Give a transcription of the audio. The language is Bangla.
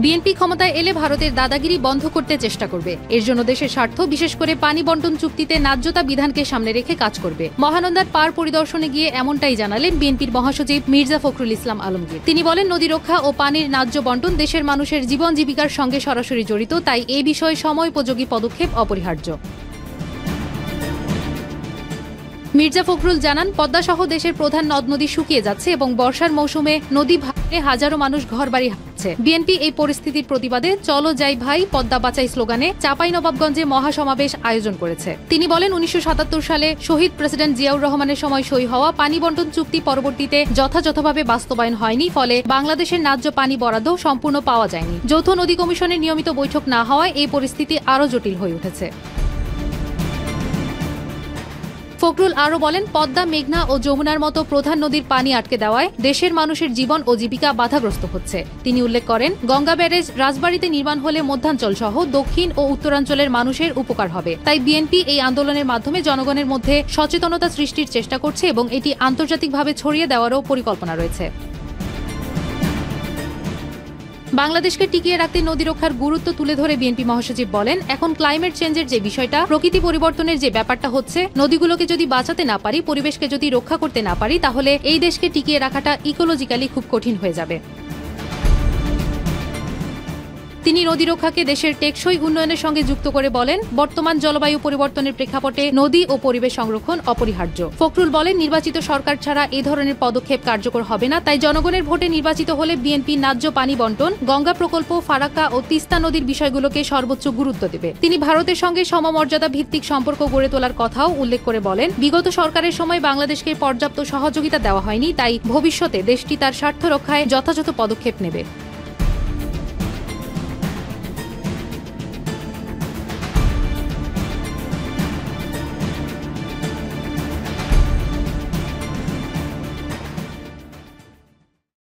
বিএনপি ক্ষমতায় এলে ভারতের দাদাগিরি বন্ধ করতে চেষ্টা করবে। এর জন্য দেশের স্বার্থ, বিশেষ করে পানি বন্টন চুক্তিতে ন্যায্যতা বিধানকে সামনে রেখে কাজ করবে। মহানন্দার পার পরিদর্শনে গিয়ে এমনটাই জানালেন বিএনপির মহাসচিব মির্জা ফখরুল ইসলাম আলমগীর। তিনি বলেন, নদী রক্ষা ও পানির ন্যায্য বন্টন দেশের মানুষের জীবন জীবিকার সঙ্গে সরাসরি জড়িত, তাই এই বিষয়ে সময়োপযোগী পদক্ষেপ অপরিহার্য। মির্জা ফখরুল জানান, পদ্মাসহ দেশের প্রধান নদ নদী শুকিয়ে যাচ্ছে এবং বর্ষার মৌসুমে নদী ভাঙলে হাজারো মানুষ ঘরবাড়ি হারাচ্ছে। বিএনপি এই পরিস্থিতির প্রতিবাদে চলো যাই ভাই পদ্মা বাঁচাই স্লোগানে চাঁপাইনবাবগঞ্জে মহাসমাবেশ আয়োজন করেছে। তিনি বলেন, 1977 সালে শহীদ প্রেসিডেন্ট জিয়াউর রহমানের সময় সই হওয়া পানি বন্টন চুক্তি পরবর্তীতে যথাযথভাবে বাস্তবায়ন হয়নি, ফলে বাংলাদেশের ন্যায্য পানি বরাদ্দ সম্পূর্ণ পাওয়া যায়নি। যৌথ নদী কমিশনের নিয়মিত বৈঠক না হওয়ায় এই পরিস্থিতি আরও জটিল হয়ে উঠেছে। ফখরুল আরও বলেন, পদ্মা, মেঘনা ও যমুনার মতো প্রধান নদীর পানি আটকে দেওয়ায় দেশের মানুষের জীবন ও জীবিকা বাধাগ্রস্ত হচ্ছে। তিনি উল্লেখ করেন, গঙ্গা ব্যারেজ রাজবাড়ীতে নির্মাণ হলে মধ্যাঞ্চল সহ দক্ষিণ ও উত্তরাঞ্চলের মানুষের উপকার হবে। তাই বিএনপি এই আন্দোলনের মাধ্যমে জনগণের মধ্যে সচেতনতা সৃষ্টির চেষ্টা করছে এবং এটি আন্তর্জাতিকভাবে ছড়িয়ে দেওয়ারও পরিকল্পনা রয়েছে। বাংলাদেশকে টিকিয়ে রাখতে নদী রক্ষার গুরুত্ব তুলে ধরে বিএনপি মহাসচিব বলেন, এখন ক্লাইমেট চেঞ্জের যে বিষয়টা, প্রকৃতি পরিবর্তনের যে ব্যাপারটা হচ্ছে, নদীগুলোকে যদি বাঁচাতে না পারি, পরিবেশকে যদি রক্ষা করতে না পারি, তাহলে এই দেশকে টিকিয়ে রাখাটা ইকোলজিক্যালি খুব কঠিন হয়ে যাবে। তিনি নদী রক্ষাকে দেশের টেকসই উন্নয়নের সঙ্গে যুক্ত করে বলেন, বর্তমান জলবায়ু পরিবর্তনের প্রেক্ষাপটে নদী ও পরিবেশ সংরক্ষণ অপরিহার্য। ফখরুল বলেন, নির্বাচিত সরকার ছাড়া এ ধরনের পদক্ষেপ কার্যকর হবে না, তাই জনগণের ভোটে নির্বাচিত হলে বিএনপি ন্যায্য পানি বন্টন, গঙ্গা প্রকল্প, ফারাক্কা ও তিস্তা নদীর বিষয়গুলোকে সর্বোচ্চ গুরুত্ব দেবে। তিনি ভারতের সঙ্গে সমমর্যাদা ভিত্তিক সম্পর্ক গড়ে তোলার কথাও উল্লেখ করে বলেন, বিগত সরকারের সময় বাংলাদেশকে পর্যাপ্ত সহযোগিতা দেওয়া হয়নি, তাই ভবিষ্যতে দেশটি তার স্বার্থ রক্ষায় যথাযথ পদক্ষেপ নেবে।